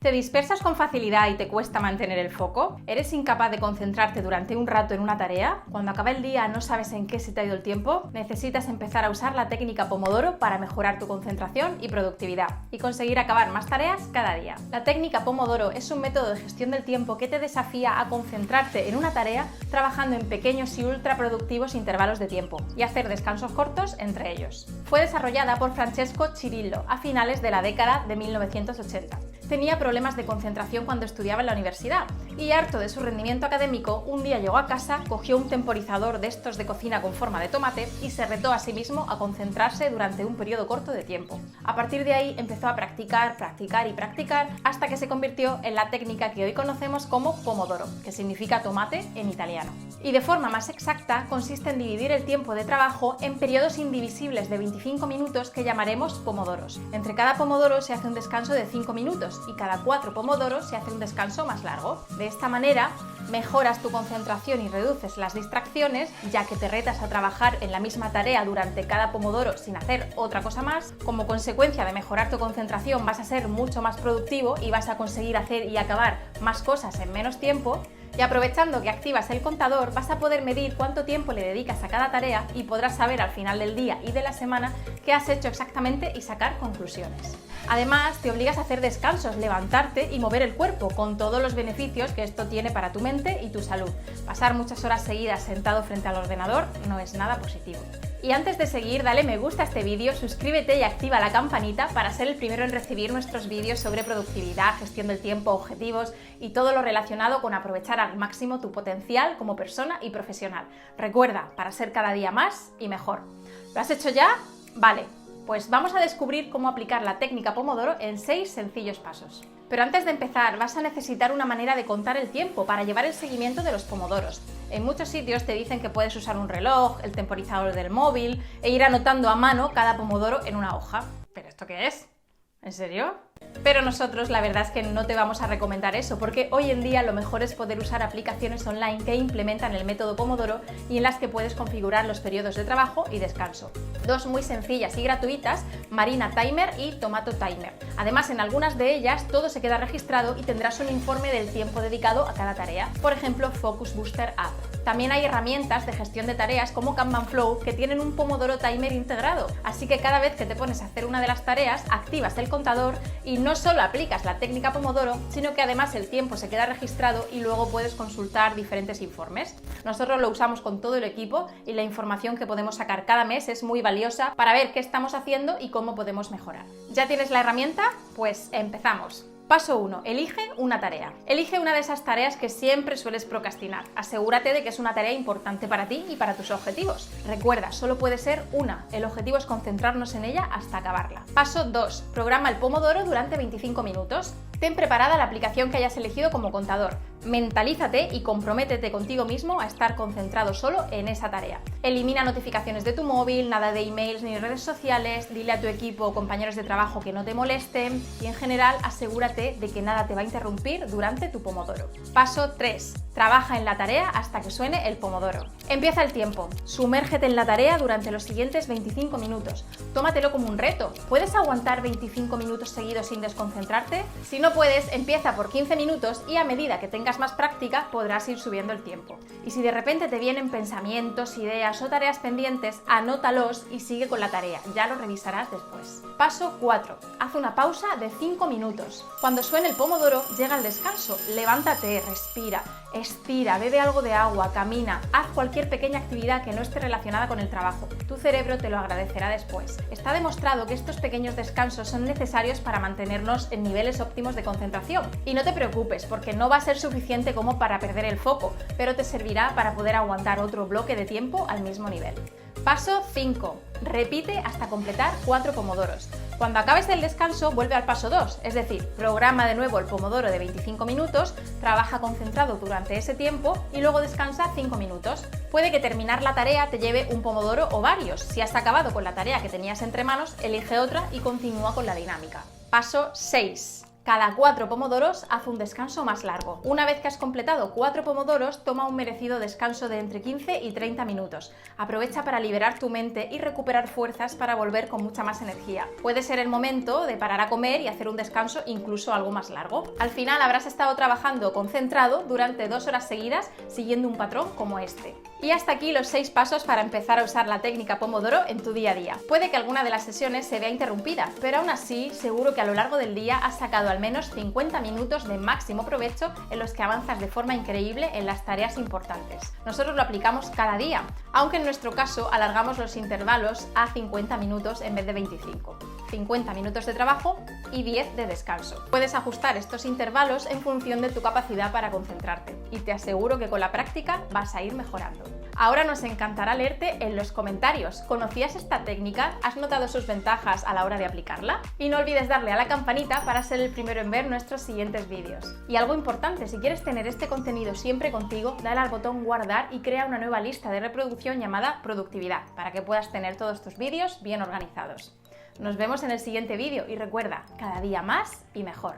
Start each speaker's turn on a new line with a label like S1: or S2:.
S1: ¿Te dispersas con facilidad y te cuesta mantener el foco? ¿Eres incapaz de concentrarte durante un rato en una tarea? Cuando acaba el día no sabes en qué se te ha ido el tiempo. Necesitas empezar a usar la técnica Pomodoro para mejorar tu concentración y productividad y conseguir acabar más tareas cada día. La técnica Pomodoro es un método de gestión del tiempo que te desafía a concentrarte en una tarea trabajando en pequeños y ultra productivos intervalos de tiempo y hacer descansos cortos entre ellos. Fue desarrollada por Francesco Cirillo a finales de la década de 1980. Tenía problemas de concentración cuando estudiaba en la universidad y, harto de su rendimiento académico, un día llegó a casa, cogió un temporizador de estos de cocina con forma de tomate y se retó a sí mismo a concentrarse durante un periodo corto de tiempo. A partir de ahí empezó a practicar hasta que se convirtió en la técnica que hoy conocemos como Pomodoro, que significa tomate en italiano. Y de forma más exacta consiste en dividir el tiempo de trabajo en periodos indivisibles de 25 minutos que llamaremos pomodoros. Entre cada pomodoro se hace un descanso de 5 minutos y cada 4 pomodoros se hace un descanso más largo. De esta manera mejoras tu concentración y reduces las distracciones, ya que te retas a trabajar en la misma tarea durante cada pomodoro sin hacer otra cosa más. Como consecuencia de mejorar tu concentración vas a ser mucho más productivo y vas a conseguir hacer y acabar más cosas en menos tiempo. Y aprovechando que activas el contador, vas a poder medir cuánto tiempo le dedicas a cada tarea y podrás saber al final del día y de la semana qué has hecho exactamente y sacar conclusiones. Además, te obligas a hacer descansos, levantarte y mover el cuerpo, con todos los beneficios que esto tiene para tu mente y tu salud. Pasar muchas horas seguidas sentado frente al ordenador no es nada positivo. Y antes de seguir, dale me gusta a este vídeo, suscríbete y activa la campanita para ser el primero en recibir nuestros vídeos sobre productividad, gestión del tiempo, objetivos y todo lo relacionado con aprovechar al máximo tu potencial como persona y profesional. Recuerda, para ser cada día más y mejor. ¿Lo has hecho ya? Vale. Pues vamos a descubrir cómo aplicar la técnica Pomodoro en 6 sencillos pasos. Pero antes de empezar vas a necesitar una manera de contar el tiempo para llevar el seguimiento de los pomodoros. En muchos sitios te dicen que puedes usar un reloj, el temporizador del móvil e ir anotando a mano cada pomodoro en una hoja. ¿Pero esto qué es? ¿En serio? Pero nosotros la verdad es que no te vamos a recomendar eso, porque hoy en día lo mejor es poder usar aplicaciones online que implementan el método Pomodoro y en las que puedes configurar los periodos de trabajo y descanso. 2 muy sencillas y gratuitas, Marina Timer y Tomato Timer. Además, en algunas de ellas todo se queda registrado y tendrás un informe del tiempo dedicado a cada tarea. Por ejemplo, Focus Booster App. También hay herramientas de gestión de tareas como Kanban Flow que tienen un Pomodoro Timer integrado, así que cada vez que te pones a hacer una de las tareas activas el contador y no solo aplicas la técnica Pomodoro, sino que además el tiempo se queda registrado y luego puedes consultar diferentes informes. Nosotros lo usamos con todo el equipo y la información que podemos sacar cada mes es muy valiosa para ver qué estamos haciendo y cómo podemos mejorar. ¿Ya tienes la herramienta? Pues empezamos. Paso 1. Elige una tarea. Elige una de esas tareas que siempre sueles procrastinar. Asegúrate de que es una tarea importante para ti y para tus objetivos. Recuerda, solo puede ser una. El objetivo es concentrarnos en ella hasta acabarla. Paso 2. Programa el Pomodoro durante 25 minutos. Ten preparada la aplicación que hayas elegido como contador. Mentalízate y comprométete contigo mismo a estar concentrado solo en esa tarea. Elimina notificaciones de tu móvil, nada de emails ni redes sociales, dile a tu equipo o compañeros de trabajo que no te molesten y en general asegúrate de que nada te va a interrumpir durante tu Pomodoro. Paso 3. Trabaja en la tarea hasta que suene el Pomodoro. Empieza el tiempo. Sumérgete en la tarea durante los siguientes 25 minutos. Tómatelo como un reto. ¿Puedes aguantar 25 minutos seguidos sin desconcentrarte? Si no puedes, empieza por 15 minutos y a medida que tengas más práctica podrás ir subiendo el tiempo. Y si de repente te vienen pensamientos, ideas o tareas pendientes, anótalos y sigue con la tarea. Ya lo revisarás después. Paso 4. Haz una pausa de 5 minutos. Cuando suene el Pomodoro, llega el descanso. Levántate, respira, estira, bebe algo de agua, camina, haz cualquier pequeña actividad que no esté relacionada con el trabajo. Tu cerebro te lo agradecerá después. Está demostrado que estos pequeños descansos son necesarios para mantenernos en niveles óptimos de concentración. Y no te preocupes, porque no va a ser suficiente como para perder el foco, pero te servirá para poder aguantar otro bloque de tiempo al mismo nivel. Paso 5. Repite hasta completar 4 pomodoros. Cuando acabes el descanso, vuelve al paso 2, es decir, programa de nuevo el pomodoro de 25 minutos, trabaja concentrado durante ese tiempo y luego descansa 5 minutos. Puede que terminar la tarea te lleve un pomodoro o varios. Si has acabado con la tarea que tenías entre manos, elige otra y continúa con la dinámica. Paso 6. Cada 4 pomodoros haz un descanso más largo. Una vez que has completado 4 pomodoros, toma un merecido descanso de entre 15 y 30 minutos. Aprovecha para liberar tu mente y recuperar fuerzas para volver con mucha más energía. Puede ser el momento de parar a comer y hacer un descanso incluso algo más largo. Al final habrás estado trabajando concentrado durante 2 horas seguidas siguiendo un patrón como este. Y hasta aquí los 6 pasos para empezar a usar la técnica Pomodoro en tu día a día. Puede que alguna de las sesiones se vea interrumpida, pero aún así seguro que a lo largo del día has sacado al menos 50 minutos de máximo provecho en los que avanzas de forma increíble en las tareas importantes. Nosotros lo aplicamos cada día, aunque en nuestro caso alargamos los intervalos a 50 minutos en vez de 25. 50 minutos de trabajo y 10 de descanso. Puedes ajustar estos intervalos en función de tu capacidad para concentrarte y te aseguro que con la práctica vas a ir mejorando. Ahora nos encantará leerte en los comentarios. ¿Conocías esta técnica? ¿Has notado sus ventajas a la hora de aplicarla? Y no olvides darle a la campanita para ser el primero en ver nuestros siguientes vídeos. Y algo importante, si quieres tener este contenido siempre contigo, dale al botón guardar y crea una nueva lista de reproducción llamada productividad, para que puedas tener todos tus vídeos bien organizados. Nos vemos en el siguiente vídeo y recuerda, cada día más y mejor.